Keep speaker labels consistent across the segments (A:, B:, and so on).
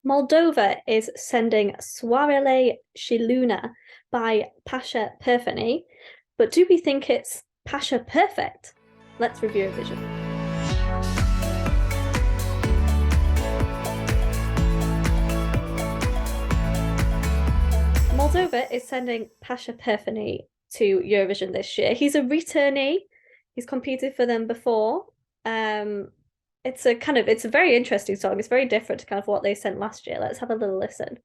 A: Moldova is sending Soarele și Luna by Pasha Parfeni, but do we think it's Pasha perfect? Let's review Eurovision. Moldova is sending Pasha Parfeni to Eurovision this year. He's a returnee. He's competed for them before. It's a very interesting song. It's very different to kind of what they sent last year. Let's have a little listen.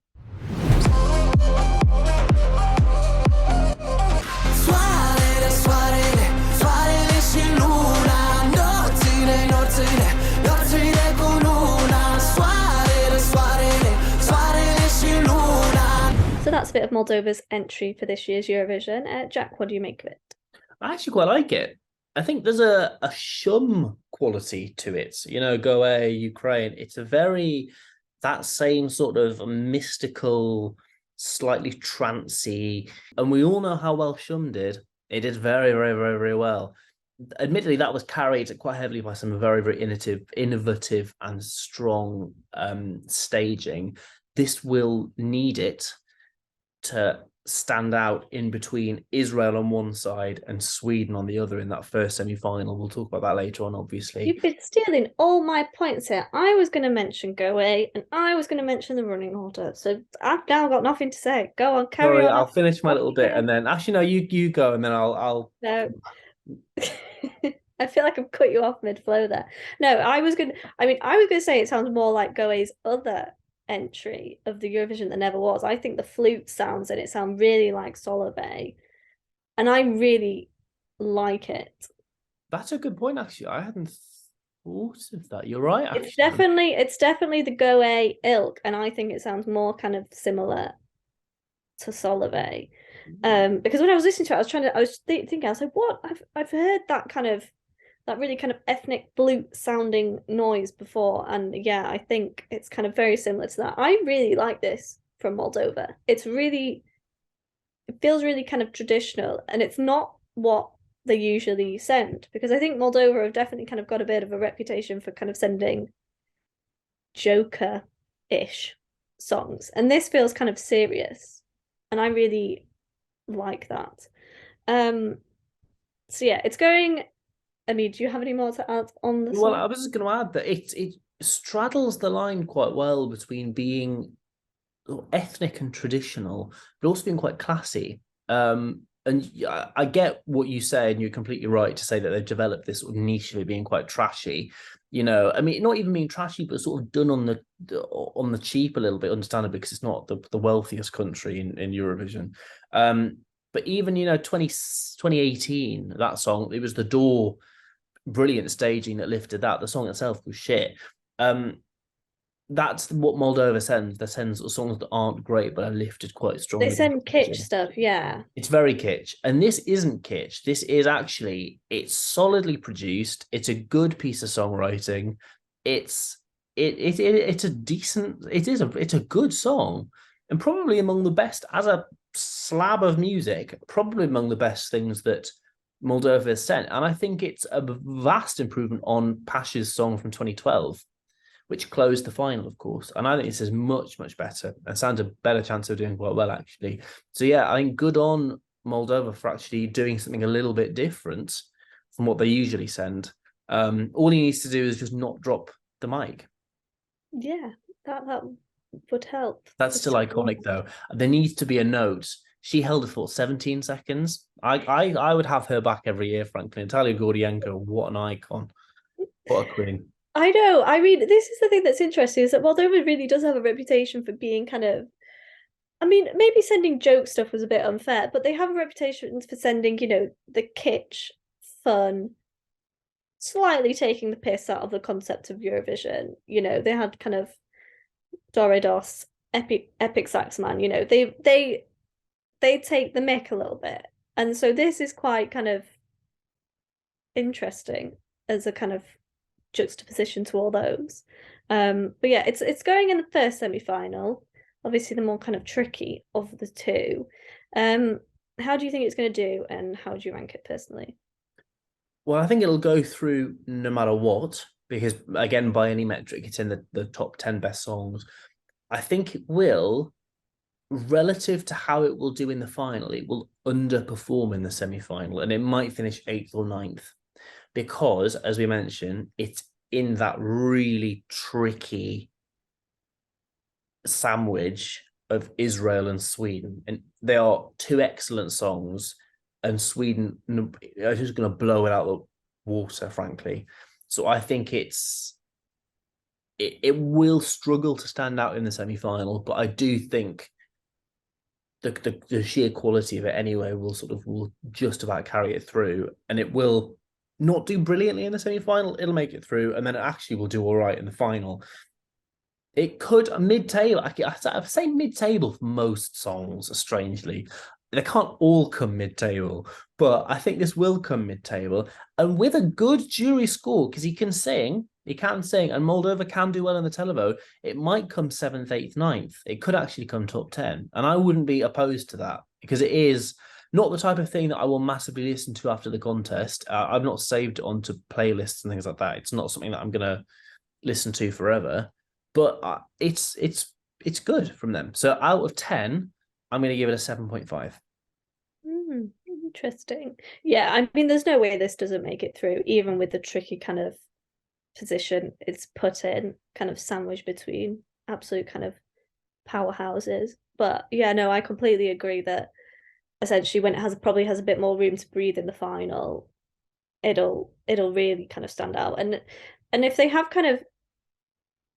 A: So that's a bit of Moldova's entry for this year's Eurovision. Jack, what do you make of it?
B: I actually quite like it. I think there's a shum quality to it. You know, Go Away, Ukraine. It's that same sort of mystical, slightly trancy. And we all know how well Shum did. It did very, very, very, very well. Admittedly, that was carried quite heavily by some very, very innovative and strong staging. This will need it to stand out in between Israel on one side and Sweden on the other in that first semi-final. We'll talk about that later on, obviously.
A: You've been stealing all my points here. I was going to mention Go Away and I was going to mention the running order. So I've now got nothing to say. Go on, carry on.
B: I'll finish my little bit and then actually no, you go and then I'll
A: No. I feel like I've cut you off mid-flow there. No, I was going to say it sounds more like Go Away's other entry of the Eurovision that never was. I think the flute sounds in it sound really like Soarele, and I really like it.
B: That's a good point, actually. I hadn't thought of that. You're right. Actually.
A: It's definitely the Go Away ilk, and I think it sounds more kind of similar to Soarele. Because when I was listening to it, I was thinking, I was like, what? I've heard that really kind of ethnic flute sounding noise before, and yeah, I think it's kind of very similar to that. I really like this from Moldova. It feels really kind of traditional, and it's not what they usually send, because I think Moldova have definitely kind of got a bit of a reputation for kind of sending Joker-ish songs, and this feels kind of serious, and I really like that. So yeah, it's going. I mean, do you have any more to add on this?
B: Well, I was just going to add that it straddles the line quite well between being ethnic and traditional, but also being quite classy. And I get what you say, and you're completely right to say that they've developed this sort of niche of it being quite trashy. You know, I mean, not even being trashy, but sort of done on the cheap a little bit, understandably, because it's not the wealthiest country in Eurovision. But even, 2018, that song, it was The Door, brilliant staging that lifted that. The song itself was shit. That's what Moldova sends. They send sort of songs that aren't great, but are lifted quite strongly.
A: They send kitsch stuff, yeah.
B: It's very kitsch. And this isn't kitsch. This is actually, it's solidly produced. It's a good piece of songwriting. It's a good song, and probably among the best, as a slab of music, probably among the best things that Moldova has sent. And I think it's a vast improvement on Pasha's song from 2012, which closed the final, of course. And I think this is much, much better and stands a better chance of doing quite well, actually. So yeah, I think good on Moldova for actually doing something a little bit different from what they usually send. All he needs to do is just not drop the mic.
A: Yeah, that would help.
B: That's still iconic, though. There needs to be a note. She held it for 17 seconds. I would have her back every year, frankly. Natalia Gordienko, what an icon. What a queen.
A: I know. I mean, this is the thing that's interesting, is that Moldova really does have a reputation for being kind of, I mean, maybe sending joke stuff was a bit unfair, but they have a reputation for sending, the kitsch, fun, slightly taking the piss out of the concept of Eurovision. They had kind of Doridos, epic sax man, they take the mick a little bit. And so this is quite kind of interesting as a kind of juxtaposition to all those. But yeah, it's going in the first semi-final, obviously the more kind of tricky of the two. How do you think it's going to do, and how do you rank it personally?
B: Well, I think it'll go through no matter what, because again, by any metric, it's in the top 10 best songs. I think it will, relative to how it will do in the final, it will underperform in the semi-final, and it might finish 8th or 9th because, as we mentioned, it's in that really tricky sandwich of Israel and Sweden, and they are two excellent songs, and Sweden are just going to blow it out of the water, frankly. So I think it will struggle to stand out in the semi-final, but I do think the sheer quality of it anyway will just about carry it through, and it will not do brilliantly in the semi-final. It'll make it through, and then it actually will do all right in the final. It could mid-table. I'd say mid-table for most songs. Strangely, they can't all come mid-table, but I think this will come mid-table, and with a good jury score, because he can sing, and Moldova can do well in the televote. It might come 7th, 8th, 9th. It could actually come top 10, and I wouldn't be opposed to that because it is not the type of thing that I will massively listen to after the contest. I've not saved it onto playlists and things like that. It's not something that I'm going to listen to forever. But it's good from them. So out of 10, I'm going to give it a 7.5.
A: Interesting. Yeah, I mean, there's no way this doesn't make it through, even with the tricky kind of position it's put in, kind of sandwiched between absolute kind of powerhouses. But yeah, no, I completely agree that essentially when it probably has a bit more room to breathe in the final, it'll really kind of stand out. And if they have kind of,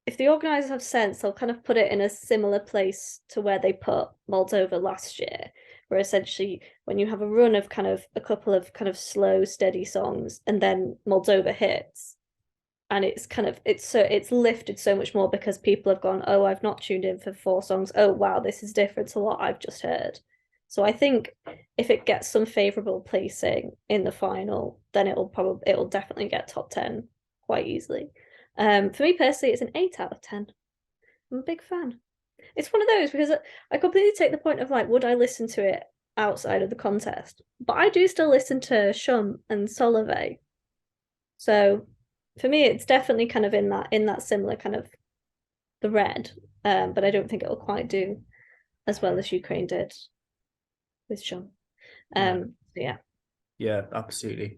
A: if the organisers have sense, they'll kind of put it in a similar place to where they put Moldova last year, where essentially when you have a run of kind of a couple of kind of slow, steady songs, and then Moldova hits, and it's lifted so much more because people have gone, oh, I've not tuned in for 4 songs. Oh wow, this is different to what I've just heard. So I think if it gets some favourable placing in the final, then it'll definitely get top 10 quite easily. For me personally, it's an 8 out of 10. I'm a big fan. It's one of those because I completely take the point of like, would I listen to it outside of the contest? But I do still listen to Shum and Soarele. So for me, it's definitely kind of in that similar kind of the red. But I don't think it'll quite do as well as Ukraine did with Shum. Yeah.
B: Yeah, absolutely.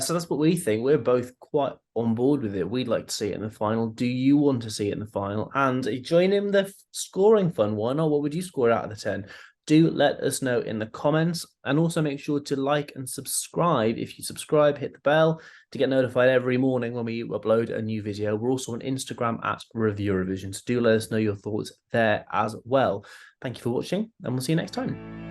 B: So that's what we think. We're both quite on board with it. We'd like to see it in the final. Do you want to see it in the final? And join in the scoring fun one, or what would you score out of the 10? Do let us know in the comments, and also make sure to like and subscribe. If you subscribe, hit the bell to get notified every morning when we upload a new video. We're also on Instagram at Eurovision, so do let us know your thoughts there as well. Thank you for watching, and we'll see you next time.